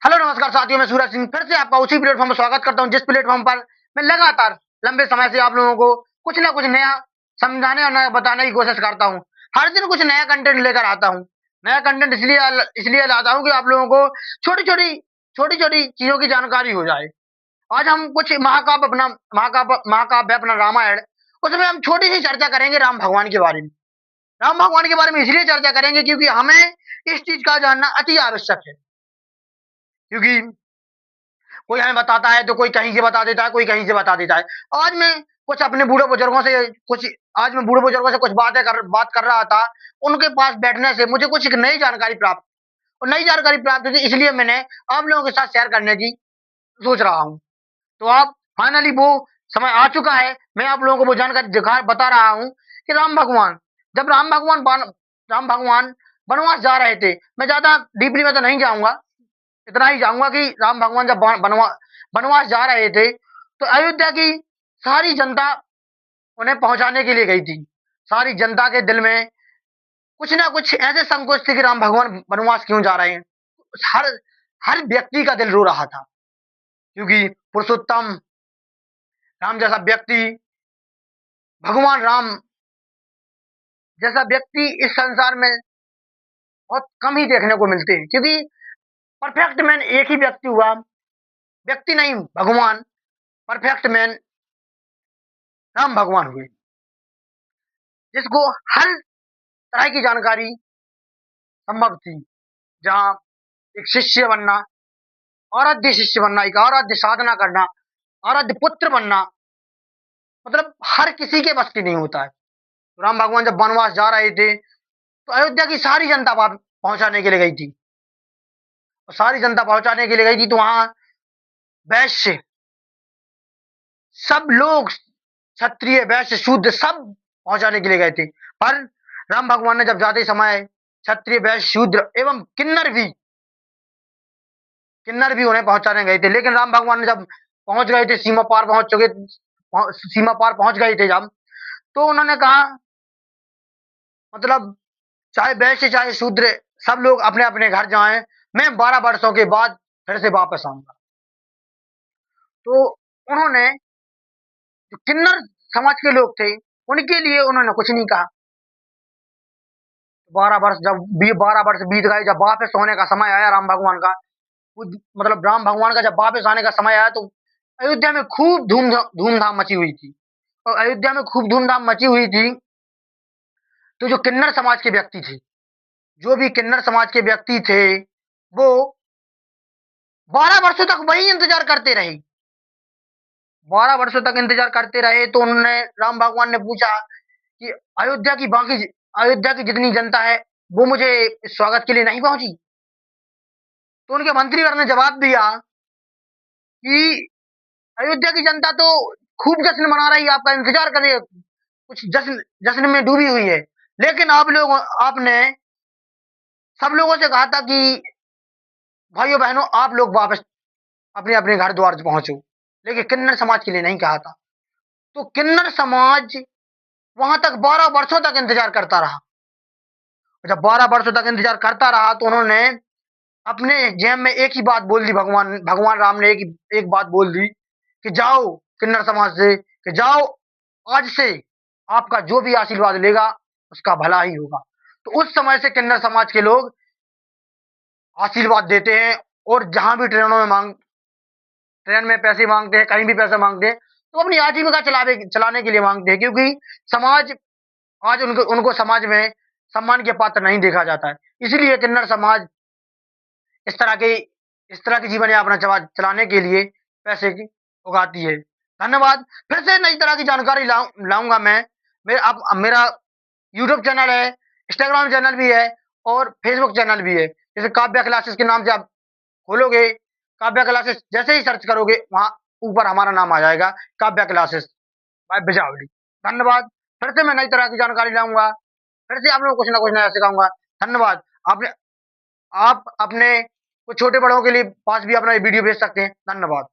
Hello नमस्कार साथियों, मैं सूरज सिंह फिर से आपका उसी प्लेटफॉर्म पर स्वागत करता हूं जिस प्लेटफॉर्म पर मैं लगातार लंबे समय से आप लोगों को कुछ ना कुछ नया समझाने और नया बताने की कोशिश करता हूं। हर दिन कुछ नया कंटेंट लेकर आता हूं। नया कंटेंट इसलिए लाता हूं कि आप लोगों को छोटी-छोटी चीज़ों की जानकारी हो जाए। आज हम कुछ महाकाव्य अपना रामायण, उसमें हम छोटी-सी चर्चा करेंगे राम भगवान के बारे में। राम भगवान के बारे में इसलिए चर्चा करेंगे क्योंकि हमें इस चीज़ का जानना अति आवश्यक है। क्योंकि कोई हमें बताता है तो कोई कहीं से बता देता है, कोई कहीं से बता देता है। आज मैं कुछ अपने बूढ़े बुजुर्गों से कुछ आज मैं बूढ़े बुजुर्गों से कुछ बात कर रहा था। उनके पास बैठने से मुझे कुछ एक नई जानकारी प्राप्त हुई थी, इसलिए मैंने आप लोगों के साथ शेयर करने की सोच रहा हूँ। तो आप फाइनली वो समय आ चुका है, मैं आप लोगों को वो जानकारी बता रहा हूँ कि जब राम भगवान वनवास जा रहे थे। मैं ज़्यादा डीपली में तो नहीं जाऊँगा, इतना ही जाऊँगा कि राम भगवान जब वनवास जा रहे थे, तो अयोध्या की सारी जनता उन्हें पहुँचाने के लिए गई थी। सारी जनता के दिल में कुछ ना कुछ ऐसे संकोच थे कि राम भगवान वनवास क्यों जा रहे हैं। हर हर व्यक्ति का दिल रो रहा था, क्योंकि पुरुषोत्तम राम जैसा व्यक्ति, भगवान राम जैसा व्यक्ति इस संसार में बहुत कम ही देखने को मिलते हैं। क्योंकि परफेक्ट मैन एक ही व्यक्ति हुआ, व्यक्ति नहीं भगवान, परफेक्ट मैन राम भगवान हुए, जिसको हर तरह की जानकारी संभव थी। जहाँ एक शिष्य बनना, आराध्य शिष्य बनना, एक आराध्य साधना करना, आराध्य पुत्र बनना, मतलब हर किसी के बस की नहीं होता है। तो राम भगवान जब वनवास जा रहे थे, तो अयोध्या की सारी जनता वहां पहुंचाने के लिए गई थी। और सारी जनता पहुंचाने के लिए गई थी, तो वहां वैश्य, सब लोग, क्षत्रिय वैश्य शूद्र सब पहुंचाने के लिए गए थे। पर राम भगवान ने जब जाते समय क्षत्रिय वैश्य शूद्र एवं किन्नर भी उन्हें पहुंचाने गए थे। लेकिन राम भगवान ने जब पहुंच गए थे, सीमा पार पहुंच गए थे जब, तो उन्होंने कहा, मतलब चाहे वैश्य चाहे शूद्र सब लोग अपने अपने घर जाएं, मैं 12 वर्षों के बाद फिर से वापस आऊंगा। तो उन्होंने, जो किन्नर समाज के लोग थे, उनके लिए उन्होंने कुछ नहीं कहा। 12 वर्ष बीत गए, जब वापस होने का समय आया राम भगवान का, मतलब राम भगवान का जब वापस आने का समय आया, तो अयोध्या में खूब धूमधाम मची हुई थी। और अयोध्या में खूब धूमधाम मची हुई थी, तो जो किन्नर समाज के व्यक्ति थे, जो भी किन्नर समाज के व्यक्ति थे, वो 12 वर्षों तक वही इंतजार करते रहे। 12 वर्षों तक इंतजार करते रहे, तो उन्होंने, राम भगवान ने पूछा कि अयोध्या की जितनी जनता है, वो मुझे स्वागत के लिए नहीं पहुंची। तो उनके मंत्रीगण ने जवाब दिया कि अयोध्या की जनता तो खूब जश्न मना रही है, आपका इंतजार कर रही है, कुछ जश्न जश्न में डूबी हुई है। लेकिन आपने सब लोगों से कहा था कि भाइयों बहनों, आप लोग वापस अपने अपने घर द्वार पहुंचो, लेकिन किन्नर समाज के लिए नहीं कहा था। तो किन्नर समाज वहां तक 12 वर्षों तक इंतजार करता रहा। जब 12 वर्षों तक इंतजार करता रहा, तो उन्होंने अपने जेब में एक ही बात बोल दी, भगवान भगवान राम ने एक बात बोल दी कि जाओ किन्नर समाज से, कि जाओ, आज से आपका जो भी आशीर्वाद लेगा उसका भला ही होगा। तो उस समय से किन्नर समाज के लोग आशीर्वाद देते हैं, और जहां भी ट्रेन में पैसे मांगते हैं, कहीं भी पैसे मांगते हैं, तो अपनी आजीविका चलाने के लिए मांगते हैं। क्योंकि समाज आज उनको उनको समाज में सम्मान के पात्र नहीं देखा जाता है। इसलिए किन्नर समाज इस तरह के इस तरह की जीवन यापना चलाने के लिए पैसे की उगाती है। धन्यवाद। फिर से नई तरह की जानकारी लाऊंगा मैं। मेरा यूट्यूब चैनल है, इंस्टाग्राम चैनल भी है, और फेसबुक चैनल भी है। जैसे काव्या क्लासेस के नाम से आप खोलोगे, काव्या क्लासेस जैसे ही सर्च करोगे, वहां ऊपर हमारा नाम आ जाएगा, काव्या क्लासेस बाय बिजावली। धन्यवाद। फिर से मैं नई तरह की जानकारी लाऊंगा, फिर से आप लोगों को कुछ ना कुछ नया सिखाऊंगा। धन्यवाद। आपने आप अपने कुछ छोटे बड़ों के लिए पास भी अपना वीडियो भेज सकते हैं। धन्यवाद।